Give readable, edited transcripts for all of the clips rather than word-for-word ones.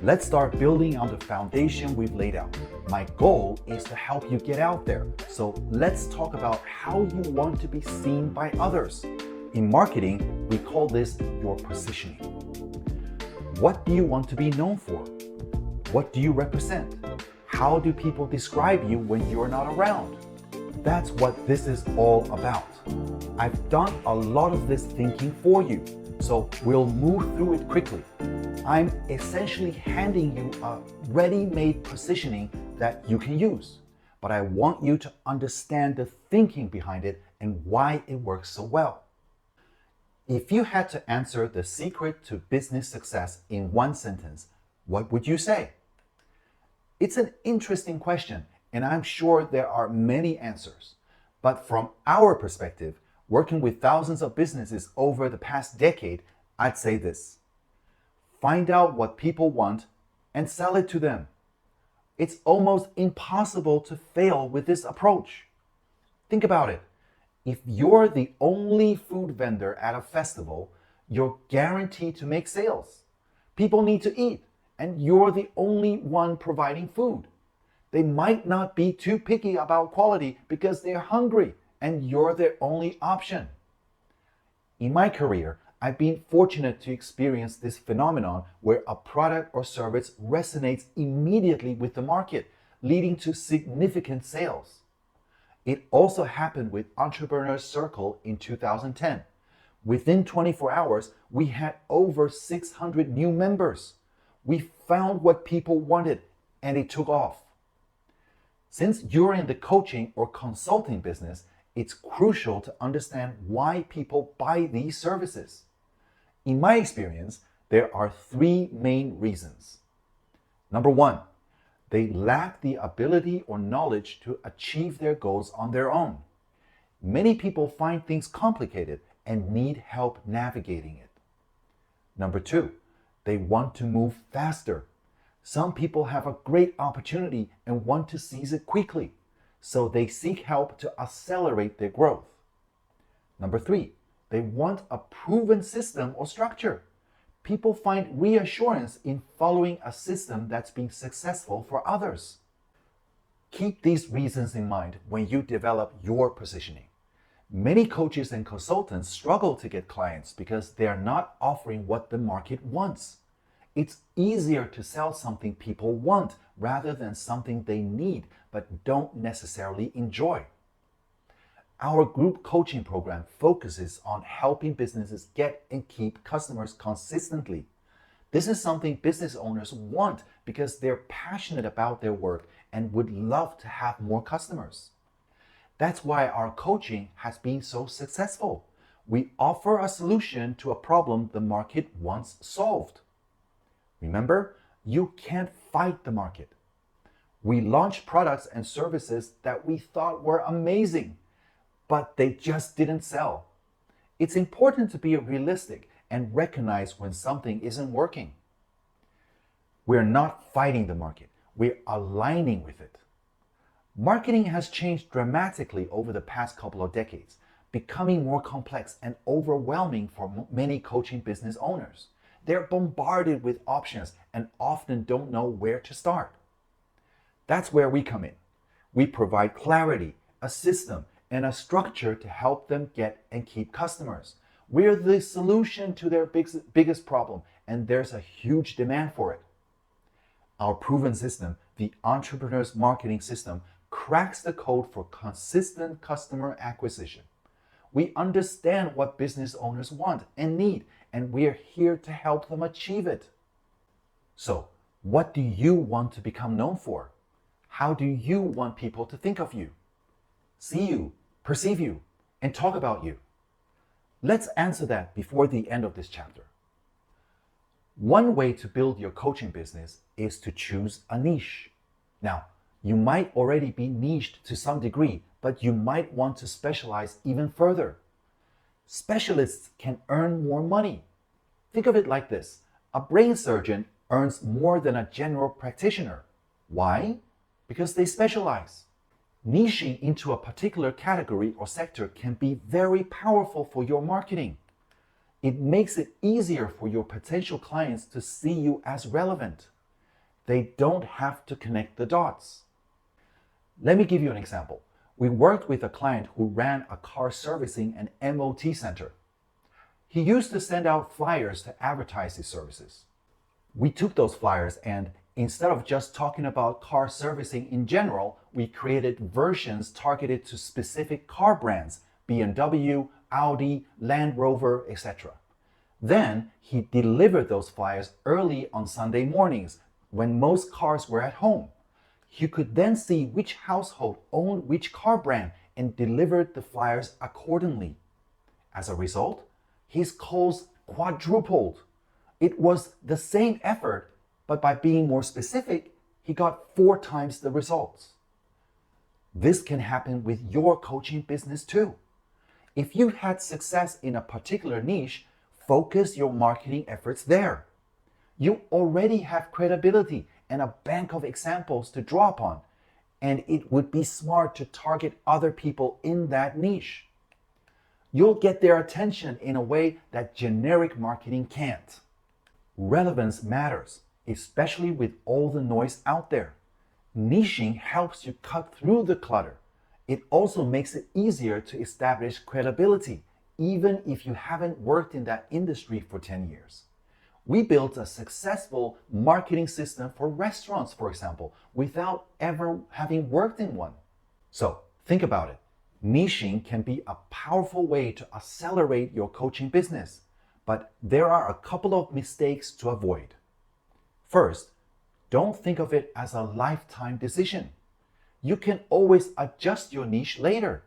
Let's start building on the foundation we've laid out. My goal is to help you get out there. So let's talk about how you want to be seen by others. In marketing, we call this your positioning. What do you want to be known for? What do you represent? How do people describe you when you're not around? That's what this is all about. I've done a lot of this thinking for you, so we'll move through it quickly. I'm essentially handing you a ready-made positioning that you can use, but I want you to understand the thinking behind it and why it works so well. If you had to answer the secret to business success in one sentence, what would you say? It's an interesting question, and I'm sure there are many answers. But from our perspective, working with thousands of businesses over the past decade, I'd say this: find out what people want and sell it to them. It's almost impossible to fail with this approach. Think about it. If you're the only food vendor at a festival, you're guaranteed to make sales. People need to eat, and you're the only one providing food. They might not be too picky about quality because they're hungry, and you're their only option. In my career, I've been fortunate to experience this phenomenon where a product or service resonates immediately with the market, leading to significant sales. It also happened with Entrepreneur Circle in 2010. Within 24 hours, we had over 600 new members. We found what people wanted, and it took off. Since you're in the coaching or consulting business, it's crucial to understand why people buy these services. In my experience, there are three main reasons. Number one, they lack the ability or knowledge to achieve their goals on their own. Many people find things complicated and need help navigating it. Number two, they want to move faster. Some people have a great opportunity and want to seize it quickly, so they seek help to accelerate their growth. Number three, they want a proven system or structure. People find reassurance in following a system that's been successful for others. Keep these reasons in mind when you develop your positioning. Many coaches and consultants struggle to get clients because they are not offering what the market wants. It's easier to sell something people want rather than something they need but don't necessarily enjoy. Our group coaching program focuses on helping businesses get and keep customers consistently. This is something business owners want because they're passionate about their work and would love to have more customers. That's why our coaching has been so successful. We offer a solution to a problem the market wants solved. Remember, you can't fight the market. We launched products and services that we thought were amazing, but they just didn't sell. It's important to be realistic and recognize when something isn't working. We're not fighting the market, we're aligning with it. Marketing has changed dramatically over the past couple of decades, becoming more complex and overwhelming for many coaching business owners. They're bombarded with options and often don't know where to start. That's where we come in. We provide clarity, a system, and a structure to help them get and keep customers. We're the solution to their biggest problem, and there's a huge demand for it. Our proven system, the Entrepreneur's Marketing System, cracks the code for consistent customer acquisition. We understand what business owners want and need, and we're here to help them achieve it. So, what do you want to become known for? How do you want people to think of you, see you, perceive you, and talk about you? Let's answer that before the end of this chapter. One way to build your coaching business is to choose a niche. Now, you might already be niched to some degree, but you might want to specialize even further. Specialists can earn more money. Think of it like this: a brain surgeon earns more than a general practitioner. Why? Because they specialize. Niching into a particular category or sector can be very powerful for your marketing. It makes it easier for your potential clients to see you as relevant. They don't have to connect the dots. Let me give you an example. We worked with a client who ran a car servicing and MOT center. He used to send out flyers to advertise his services. We took those flyers and instead of just talking about car servicing in general, we created versions targeted to specific car brands, BMW, Audi, Land Rover, etc. Then he delivered those flyers early on Sunday mornings when most cars were at home. You could then see which household owned which car brand and delivered the flyers accordingly. As a result, his calls quadrupled. It was the same effort, but by being more specific, he got 4 times the results. This can happen with your coaching business too. If you had success in a particular niche, focus your marketing efforts there. You already have credibility and a bank of examples to draw upon, and it would be smart to target other people in that niche. You'll get their attention in a way that generic marketing can't. Relevance matters, especially with all the noise out there. Niching helps you cut through the clutter. It also makes it easier to establish credibility, even if you haven't worked in that industry for 10 years. We built a successful marketing system for restaurants, for example, without ever having worked in one. So think about it. Niching can be a powerful way to accelerate your coaching business, but there are a couple of mistakes to avoid. First, don't think of it as a lifetime decision. You can always adjust your niche later.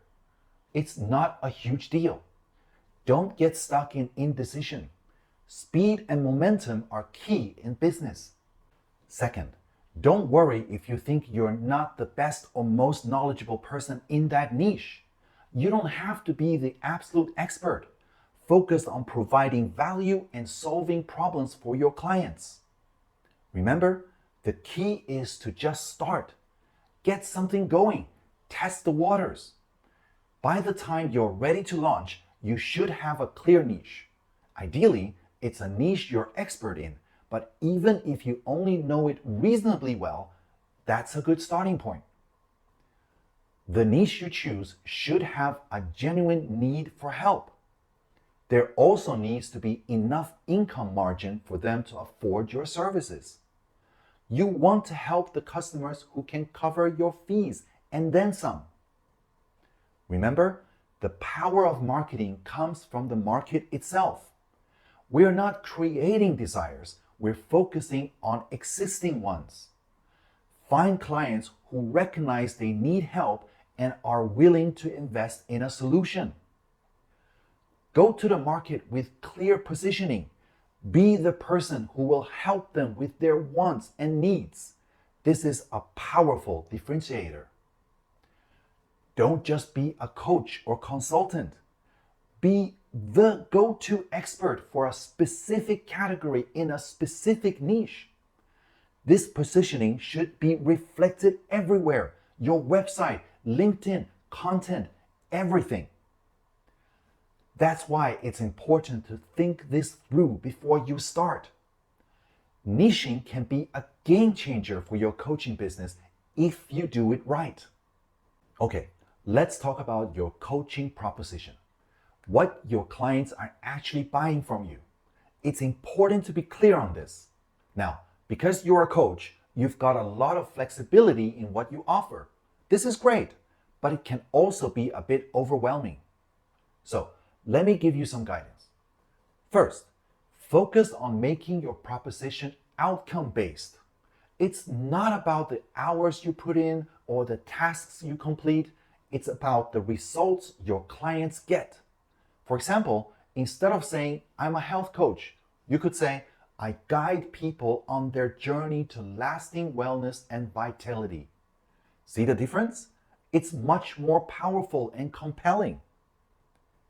It's not a huge deal. Don't get stuck in indecision. Speed and momentum are key in business. Second, don't worry if you think you're not the best or most knowledgeable person in that niche. You don't have to be the absolute expert. Focus on providing value and solving problems for your clients. Remember, the key is to just start. Get something going. Test the waters. By the time you're ready to launch, you should have a clear niche. Ideally, it's a niche you're expert in, but even if you only know it reasonably well, that's a good starting point. The niche you choose should have a genuine need for help. There also needs to be enough income margin for them to afford your services. You want to help the customers who can cover your fees and then some. Remember, the power of marketing comes from the market itself. We're not creating desires, we're focusing on existing ones. Find clients who recognize they need help and are willing to invest in a solution. Go to the market with clear positioning. Be the person who will help them with their wants and needs. This is a powerful differentiator. Don't just be a coach or consultant. Be the go-to expert for a specific category in a specific niche. This positioning should be reflected everywhere. Your website, LinkedIn, content, everything. That's why it's important to think this through before you start. Niching can be a game changer for your coaching business if you do it right. Okay, let's talk about your coaching proposition. What your clients are actually buying from you. It's important to be clear on this. Now, because you're a coach, you've got a lot of flexibility in what you offer. This is great, but it can also be a bit overwhelming. So, let me give you some guidance. First, focus on making your proposition outcome-based. It's not about the hours you put in or the tasks you complete. It's about the results your clients get. For example, instead of saying, I'm a health coach, you could say, I guide people on their journey to lasting wellness and vitality. See the difference? It's much more powerful and compelling.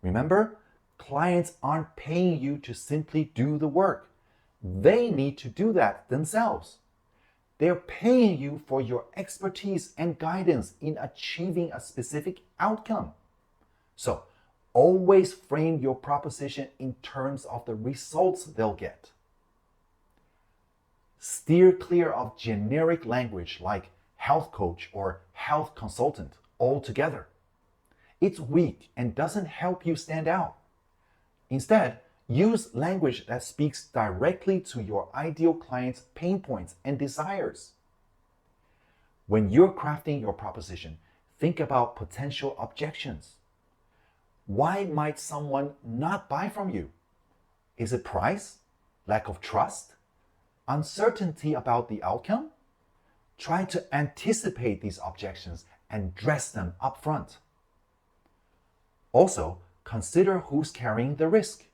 Remember, clients aren't paying you to simply do the work. They need to do that themselves. They're paying you for your expertise and guidance in achieving a specific outcome. So, always frame your proposition in terms of the results they'll get. Steer clear of generic language like health coach or health consultant altogether. It's weak and doesn't help you stand out. Instead, use language that speaks directly to your ideal client's pain points and desires. When you're crafting your proposition, think about potential objections. Why might someone not buy from you? Is it price? Lack of trust? Uncertainty about the outcome? Try to anticipate these objections and address them up front. Also, consider who's carrying the risk.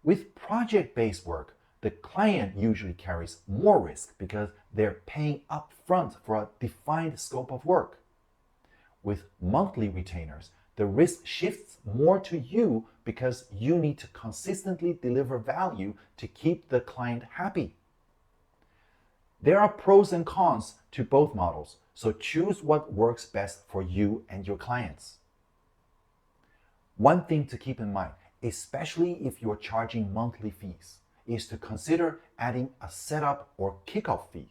With project-based work, the client usually carries more risk because they're paying upfront for a defined scope of work. With monthly retainers, the risk shifts more to you because you need to consistently deliver value to keep the client happy. There are pros and cons to both models, so choose what works best for you and your clients. One thing to keep in mind, especially if you're charging monthly fees, is to consider adding a setup or kickoff fee.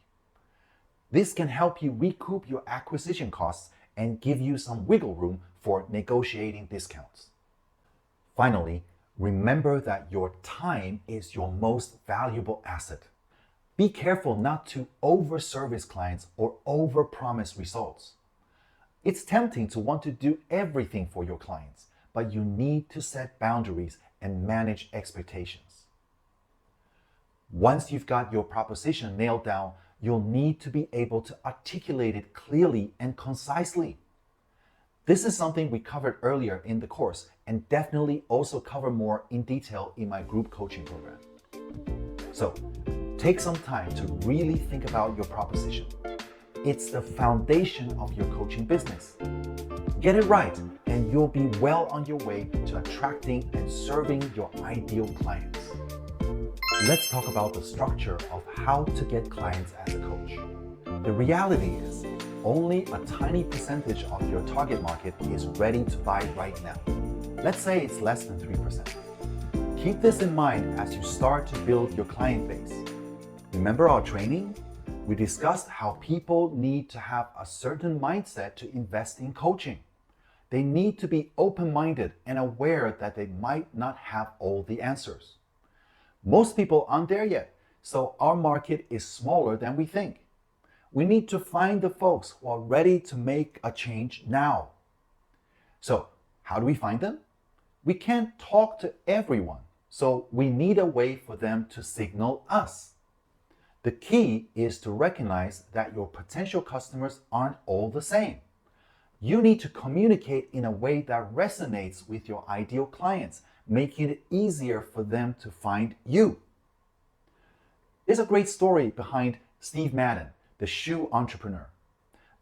This can help you recoup your acquisition costs and give you some wiggle room for negotiating discounts. Finally, remember that your time is your most valuable asset. Be careful not to over-service clients or over-promise results. It's tempting to want to do everything for your clients, but you need to set boundaries and manage expectations. Once you've got your proposition nailed down, you'll need to be able to articulate it clearly and concisely. This is something we covered earlier in the course and definitely also cover more in detail in my group coaching program. So, take some time to really think about your proposition. It's the foundation of your coaching business. Get it right, and you'll be well on your way to attracting and serving your ideal clients. Let's talk about the structure of how to get clients as a coach. The reality is, only a tiny percentage of your target market is ready to buy right now. Let's say it's less than 3%. Keep this in mind as you start to build your client base. Remember our training? We discussed how people need to have a certain mindset to invest in coaching. They need to be open-minded and aware that they might not have all the answers. Most people aren't there yet, so our market is smaller than we think. We need to find the folks who are ready to make a change now. So, how do we find them? We can't talk to everyone, so we need a way for them to signal us. The key is to recognize that your potential customers aren't all the same. You need to communicate in a way that resonates with your ideal clients, making it easier for them to find you. There's a great story behind Steve Madden, the shoe entrepreneur.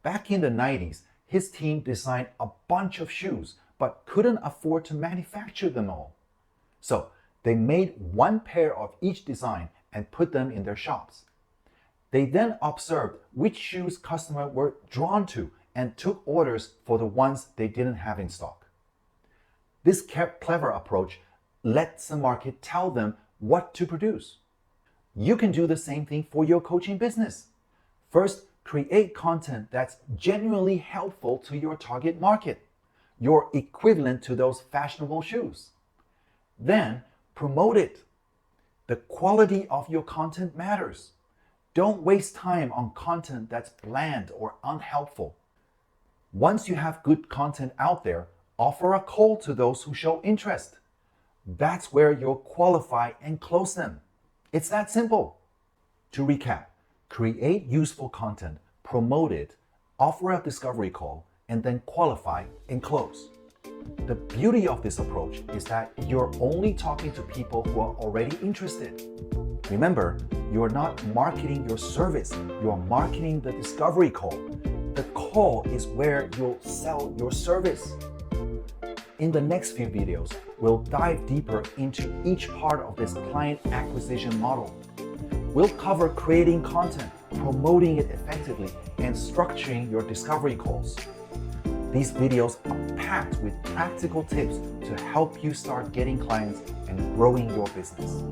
Back in the 90s, his team designed a bunch of shoes, but couldn't afford to manufacture them all. So they made one pair of each design and put them in their shops. They then observed which shoes customers were drawn to and took orders for the ones they didn't have in stock. This clever approach lets the market tell them what to produce. You can do the same thing for your coaching business. First, create content that's genuinely helpful to your target market, your equivalent to those fashionable shoes. Then, promote it. The quality of your content matters. Don't waste time on content that's bland or unhelpful. Once you have good content out there, offer a call to those who show interest. That's where you'll qualify and close them. It's that simple. To recap, create useful content, promote it, offer a discovery call, and then qualify and close. The beauty of this approach is that you're only talking to people who are already interested. Remember, you're not marketing your service, you're marketing the discovery call. The call is where you'll sell your service. In the next few videos, we'll dive deeper into each part of this client acquisition model. We'll cover creating content, promoting it effectively, and structuring your discovery calls. These videos are packed with practical tips to help you start getting clients and growing your business.